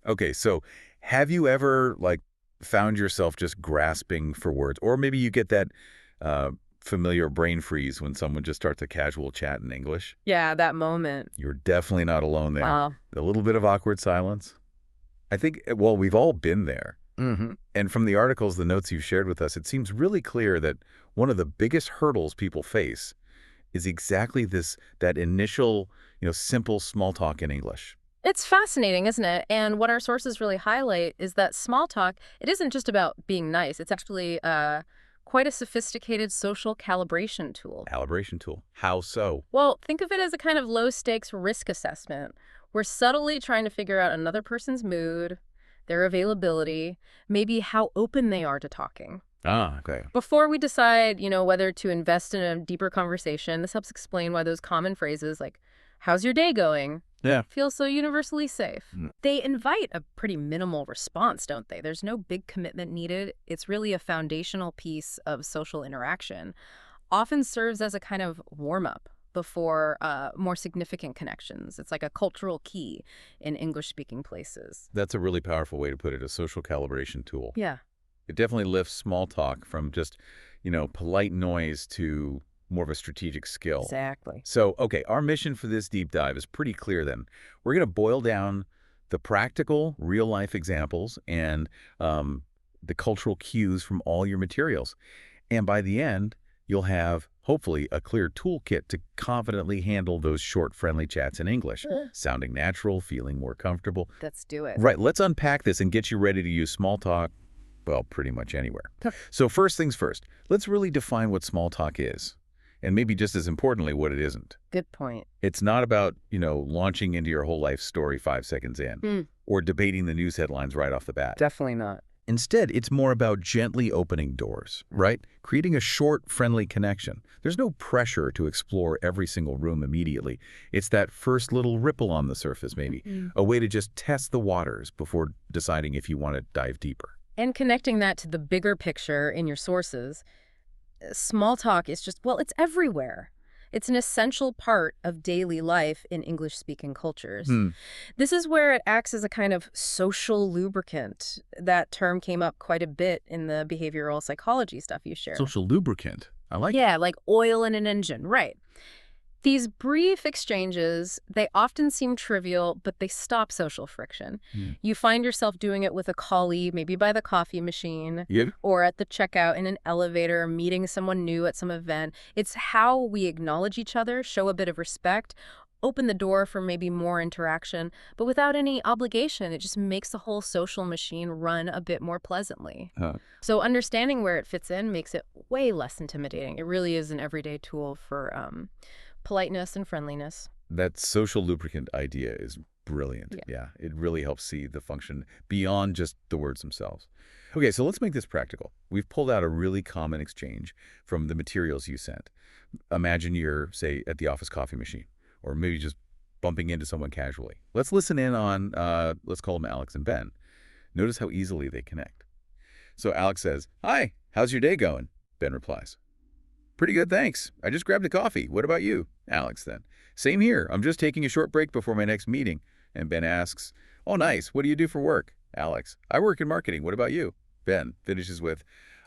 Okay, so have you ever, like, found yourself just grasping for words? Or maybe you get that uh, familiar brain freeze when someone just starts a casual chat in English? Yeah, that moment. You're definitely not alone there. Wow. A little bit of awkward silence. I think, well, we've all been there. Hmm. And from the articles, the notes you shared with us, it seems really clear that one of the biggest hurdles people face is exactly this, that initial, simple small talk in English. It's fascinating, isn't it? And what our sources really highlight is that small talk, it isn't just about being nice. It's actually quite a sophisticated social calibration tool. Calibration tool. How so? Well, think of it as a kind of low-stakes risk assessment. We're subtly trying to figure out another person's mood, their availability, maybe how open they are to talking. Ah, okay. Before we decide, whether to invest in a deeper conversation, this helps explain why those common phrases like, how's your day going? Yeah. Feel so universally safe. Mm. They invite a pretty minimal response, don't they? There's no big commitment needed. It's really a foundational piece of social interaction. Often serves as a kind of warm-up before more significant connections. It's like a cultural key in English-speaking places. That's a really powerful way to put it, a social calibration tool. Yeah, It definitely lifts small talk from just, polite noise to more of a strategic skill. exactly. So, okay, our mission for this deep dive is pretty clear then. We're going to boil down the practical, real-life examples and the cultural cues from all your materials. And by the end, you'll have, hopefully, a clear toolkit to confidently handle those short, friendly chats in English, sounding natural, feeling more comfortable. Let's do it. Right, let's unpack this and get you ready to use small talk, well, pretty much anywhere. So first things first, let's really define what small talk is. And maybe just as importantly, what it isn't. Good point. It's not about, launching into your whole life story 5 seconds in or debating the news headlines right off the bat. Definitely not. Instead, it's more about gently opening doors, right? Creating a short, friendly connection. There's no pressure to explore every single room immediately. It's that first little ripple on the surface, maybe, a way to just test the waters before deciding if you want to dive deeper. And connecting that to the bigger picture in your sources, small talk is just, well, it's everywhere. It's an essential part of daily life in English-speaking cultures. This is where it acts as a kind of social lubricant. That term came up quite a bit in the behavioral psychology stuff you shared. Social lubricant. I like it. Yeah, like oil in an engine, right. These brief exchanges, they often seem trivial, but they stop social friction. You find yourself doing it with a colleague, maybe by the coffee machine, Yeah. or at the checkout in an elevator, meeting someone new at some event. It's how we acknowledge each other, show a bit of respect, open the door for maybe more interaction, but without any obligation. It just makes the whole social machine run a bit more pleasantly. So understanding where it fits in makes it way less intimidating. It really is an everyday tool for politeness and friendliness. That social lubricant idea is brilliant. Yeah, it really helps see the function beyond just the words themselves. Okay, so let's make this practical. We've pulled out a really common exchange from the materials you sent. Imagine you're, say, at the office coffee machine, or maybe just bumping into someone casually. Let's listen in on, let's call them Alex and Ben. Notice how easily they connect. So Alex says, "Hi, how's your day going?" Ben replies, "Pretty good, thanks. I just grabbed a coffee. What about you?" Alex then, "Same here. I'm just taking a short break before my next meeting." And Ben asks, "Oh, nice. What do you do for work?" Alex, "I work in marketing. What about you?" Ben finishes with,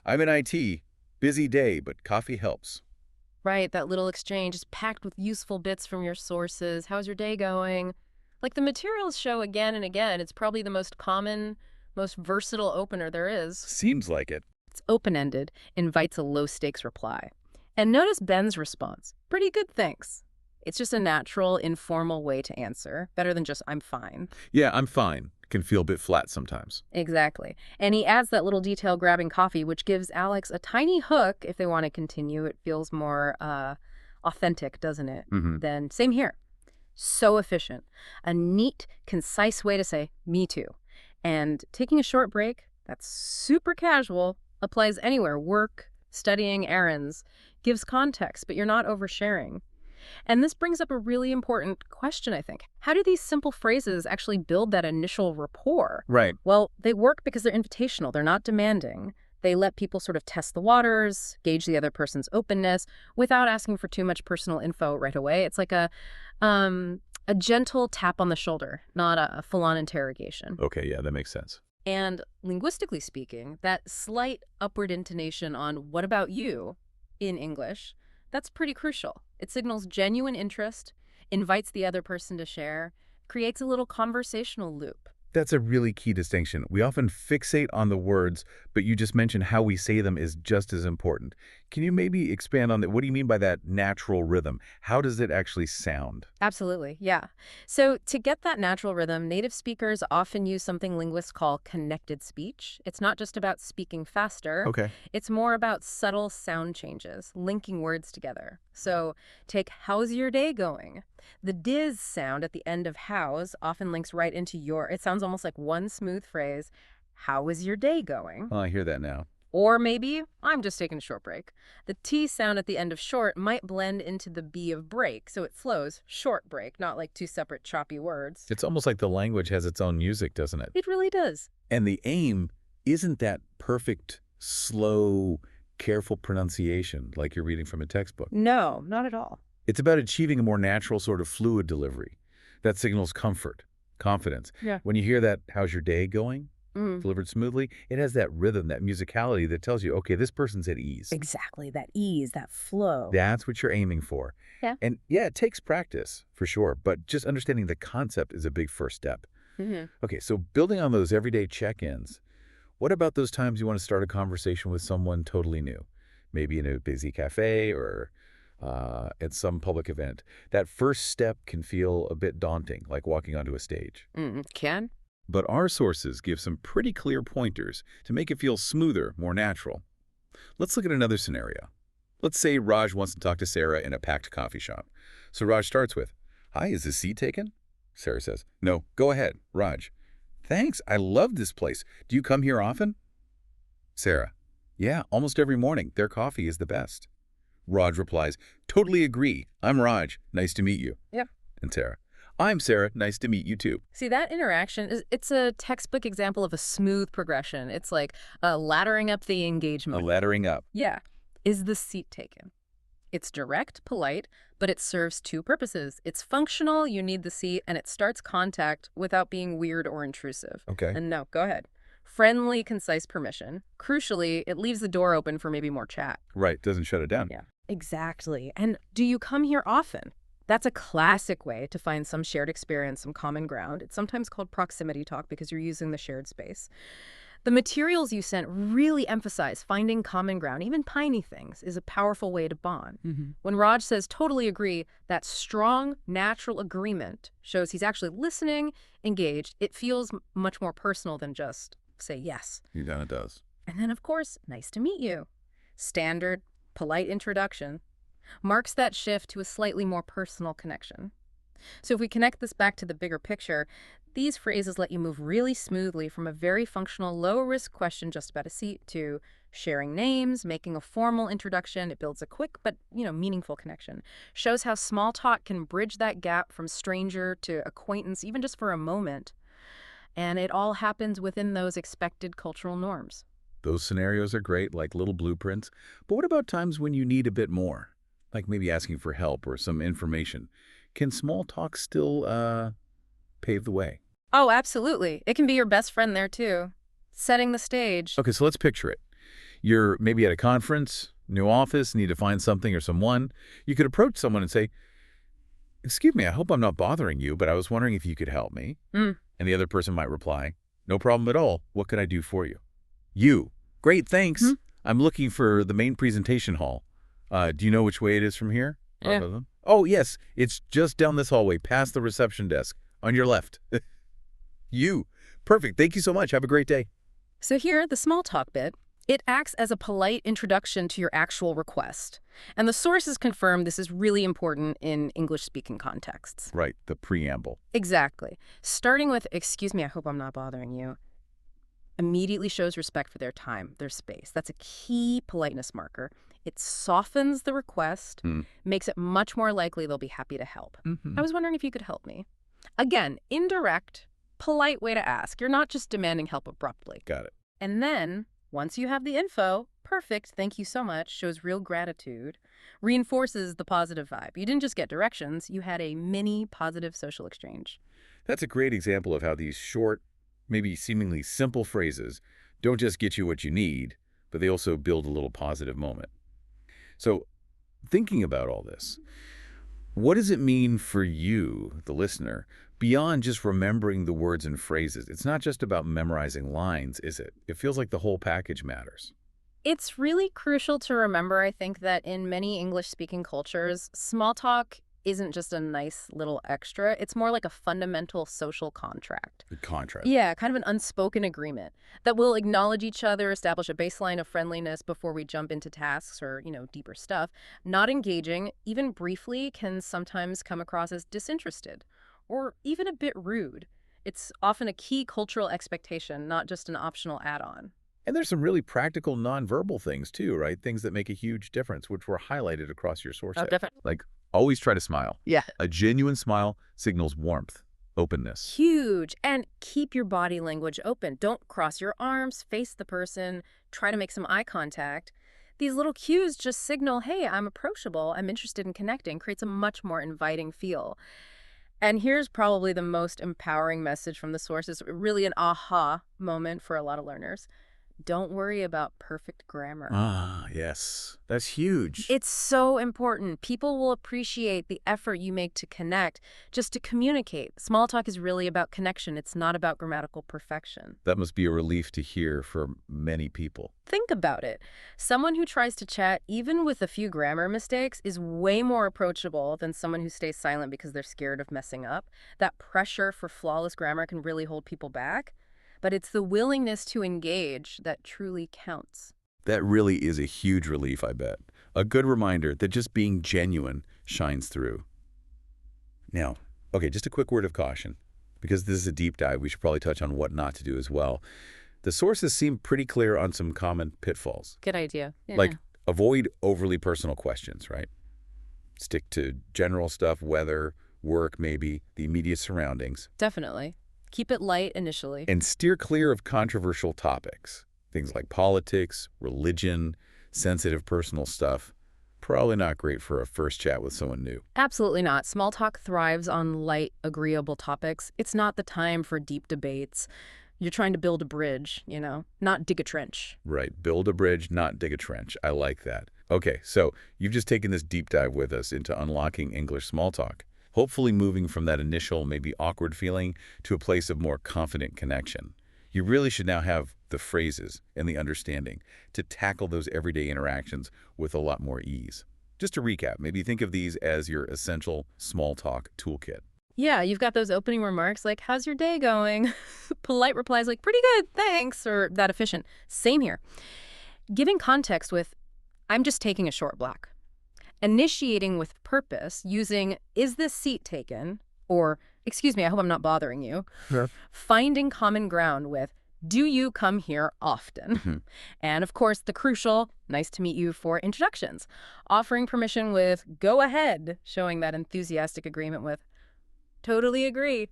"I'm in IT. Busy day, but coffee helps." Right, that little exchange is packed with useful bits from your sources. How's your day going? Like the materials show again and again, it's probably the most common, most versatile opener there is. Seems like it. It's open-ended, invites a low-stakes reply. And notice Ben's response. Pretty good, thanks. It's just a natural, informal way to answer. Better than just, I'm fine. Yeah, I'm fine. Can feel a bit flat sometimes. Exactly. And he adds that little detail, grabbing coffee, which gives Alex a tiny hook if they want to continue. It feels more authentic, doesn't it? Then same here. So efficient. A neat, concise way to say, me too. And taking a short break, that's super casual, applies anywhere. Work, studying, errands. Gives context, but you're not oversharing. And this brings up a really important question, I think. How do these simple phrases actually build that initial rapport? Right. Well, they work because they're invitational. They're not demanding. They let people sort of test the waters, gauge the other person's openness without asking for too much personal info right away. It's like a gentle tap on the shoulder, not a full-on interrogation. Okay, yeah, that makes sense. And linguistically speaking, that slight upward intonation on "what about you" in English, that's pretty crucial. It signals genuine interest, invites the other person to share, creates a little conversational loop. That's a really key distinction. We often fixate on the words, but you just mentioned how we say them is just as important. Can you maybe expand on that? What do you mean by that natural rhythm? How does it actually sound? Absolutely, yeah. So to get that natural rhythm, native speakers often use something linguists call connected speech. It's not just about speaking faster. Okay. It's more about subtle sound changes, linking words together. So take "how's your day going?" The diz sound at the end of "how's" often links right into it sounds almost like one smooth phrase. "How is your day going?" Oh, I hear that now. Or maybe "I'm just taking a short break." The T sound at the end of "short" might blend into the B of "break," so it flows "short break," not like two separate choppy words. It's almost like the language has its own music, doesn't it? It really does. And the aim isn't that perfect, slow, careful pronunciation like you're reading from a textbook. No, not at all. It's about achieving a more natural sort of fluid delivery that signals comfort, confidence. Yeah. When you hear that, "how's your day going?" Mm. delivered smoothly, it has that rhythm, that musicality that tells you, okay, this person's at ease. Exactly, that ease, that flow. That's what you're aiming for. Yeah. And yeah, it takes practice for sure, but just understanding the concept is a big first step. Mm-hmm. Okay, so building on those everyday check-ins, what about those times you want to start a conversation with someone totally new? Maybe in a busy cafe or at some public event. That first step can feel a bit daunting, like walking onto a stage. Can? But our sources give some pretty clear pointers to make it feel smoother, more natural. Let's look at another scenario. Let's say Raj wants to talk to Sarah in a packed coffee shop. So Raj starts with, "Hi, is this seat taken?" Sarah says, "No, go ahead." Raj, "Thanks, I love this place. Do you come here often?" Sarah, "Yeah, almost every morning. Their coffee is the best." Raj replies, "Totally agree. I'm Raj. Nice to meet you." Yeah. And Sarah, "I'm Sarah. Nice to meet you too." See, that interaction, it's a textbook example of a smooth progression. It's like laddering up the engagement. A laddering up. Yeah. Is the seat taken? It's direct, polite, but it serves two purposes. It's functional, you need the seat, and it starts contact without being weird or intrusive. Okay. And no, go ahead. Friendly, concise permission. Crucially, it leaves the door open for maybe more chat. Right, doesn't shut it down. Yeah. Exactly. And do you come here often? That's a classic way to find some shared experience, some common ground. It's sometimes called proximity talk because you're using the shared space. The materials you sent really emphasize finding common ground, even tiny things, is a powerful way to bond. When Raj says "totally agree," that strong, natural agreement shows he's actually listening, engaged. It feels much more personal than just say yes. Yeah, it does. And then, of course, "nice to meet you." Standard, polite introduction marks that shift to a slightly more personal connection. So if we connect this back to the bigger picture, these phrases let you move really smoothly from a very functional, low-risk question just about a seat to sharing names, making a formal introduction. It builds a quick but, meaningful connection. Shows how small talk can bridge that gap from stranger to acquaintance, even just for a moment. And it all happens within those expected cultural norms. Those scenarios are great, like little blueprints. But what about times when you need a bit more? Like maybe asking for help or some information. Can small talk still pave the way? Oh, absolutely. It can be your best friend there, too. Setting the stage. Okay, so let's picture it. You're maybe at a conference, new office, need to find something or someone. You could approach someone and say, "Excuse me, I hope I'm not bothering you, but I was wondering if you could help me." And the other person might reply, "No problem at all. What could I do for you?" You, "Great, thanks. I'm looking for the main presentation hall. Do you know which way it is from here?" Yeah. "Oh, yes, it's just down this hallway, past the reception desk, on your left." You, "Perfect. Thank you so much. Have a great day." So here, the small talk bit, it acts as a polite introduction to your actual request. And the sources confirm this is really important in English-speaking contexts. Right, the preamble. Exactly. Starting with, "Excuse me, I hope I'm not bothering you," immediately shows respect for their time, their space. That's a key politeness marker. It softens the request, makes it much more likely they'll be happy to help. "I was wondering if you could help me." Again, indirect, polite way to ask. You're not just demanding help abruptly. Got it. And then Once you have the info, perfect, thank you so much, shows real gratitude, reinforces the positive vibe. You didn't just get directions, you had a mini positive social exchange. That's a great example of how these short, maybe seemingly simple phrases don't just get you what you need, but they also build a little positive moment. So, thinking about all this, what does it mean for you, the listener, beyond just remembering the words and phrases? It's not just about memorizing lines, is it? It feels like the whole package matters. It's really crucial to remember, I think, that in many English-speaking cultures, small talk isn't just a nice little extra. It's more like a fundamental social contract. The contrast. Yeah, kind of an unspoken agreement that will acknowledge each other, establish a baseline of friendliness before we jump into tasks or, deeper stuff. Not engaging, even briefly, can sometimes come across as disinterested or even a bit rude. It's often a key cultural expectation, not just an optional add-on. And there's some really practical nonverbal things too, right? Things that make a huge difference, which were highlighted across your source Oh, set. definitely. Like, always try to smile. Yeah. A genuine smile signals warmth, openness. Huge. And keep your body language open. Don't cross your arms, face the person, try to make some eye contact. These little cues just signal, hey, I'm approachable, I'm interested in connecting, creates a much more inviting feel. And here's probably the most empowering message from the sources, really an aha moment for a lot of learners. Don't worry about perfect grammar. Ah, yes. That's huge. It's so important. People will appreciate the effort you make to connect, just to communicate. Small talk is really about connection. It's not about grammatical perfection. That must be a relief to hear for many people. Think about it. Someone who tries to chat, even with a few grammar mistakes, is way more approachable than someone who stays silent because they're scared of messing up. That pressure for flawless grammar can really hold people back. But it's the willingness to engage that truly counts. That really is a huge relief, I bet. A good reminder that just being genuine shines through. Now, okay, just a quick word of caution. Because this is a deep dive, we should probably touch on what not to do as well. The sources seem pretty clear on some common pitfalls. Good idea. Yeah. Like, avoid overly personal questions, right? Stick to general stuff, weather, work maybe, the immediate surroundings. Definitely. Keep it light initially. And steer clear of controversial topics. Things like politics, religion, sensitive personal stuff. Probably not great for a first chat with someone new. Absolutely not. Small talk thrives on light, agreeable topics. It's not the time for deep debates. You're trying to build a bridge, not dig a trench. Right. Build a bridge, not dig a trench. I like that. Okay, so you've just taken this deep dive with us into unlocking English small talk. Hopefully moving from that initial, maybe awkward feeling to a place of more confident connection. You really should now have the phrases and the understanding to tackle those everyday interactions with a lot more ease. Just to recap, maybe think of these as your essential small talk toolkit. Yeah, you've got those opening remarks like, how's your day going? Polite replies like, pretty good, thanks, or that efficient. Same here. Giving context with, I'm just taking a short block. Initiating with purpose, using, is this seat taken? Or, excuse me, I hope I'm not bothering you. Sure. Finding common ground with, do you come here often? And of course, the crucial, nice to meet you for introductions. Offering permission with, go ahead, showing that enthusiastic agreement with, totally agree.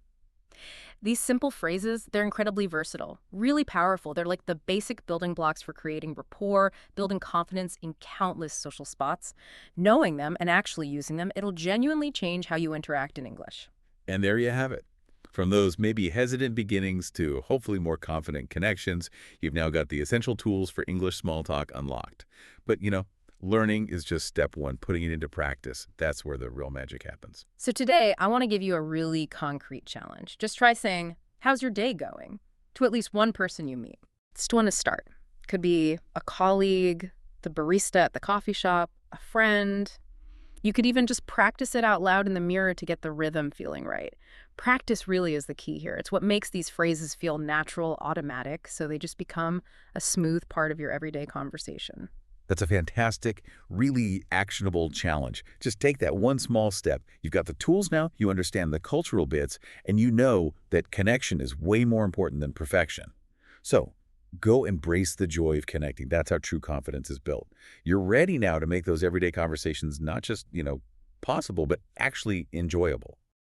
These simple phrases, they're incredibly versatile, really powerful. They're like the basic building blocks for creating rapport, building confidence in countless social spots. Knowing them and actually using them, it'll genuinely change how you interact in English. And there you have it. From those maybe hesitant beginnings to hopefully more confident connections, you've now got the essential tools for English small talk unlocked. But, learning is just step one, putting it into practice. That's where the real magic happens. So today, I want to give you a really concrete challenge. Just try saying, how's your day going? To at least one person you meet. Just want to start. Could be a colleague, the barista at the coffee shop, a friend. You could even just practice it out loud in the mirror to get the rhythm feeling right. Practice really is the key here. It's what makes these phrases feel natural, automatic, so they just become a smooth part of your everyday conversation. That's a fantastic, really actionable challenge. Just take that one small step. You've got the tools now, you understand the cultural bits, and you know that connection is way more important than perfection. So, go embrace the joy of connecting. That's how true confidence is built. You're ready now to make those everyday conversations not just, possible, but actually enjoyable.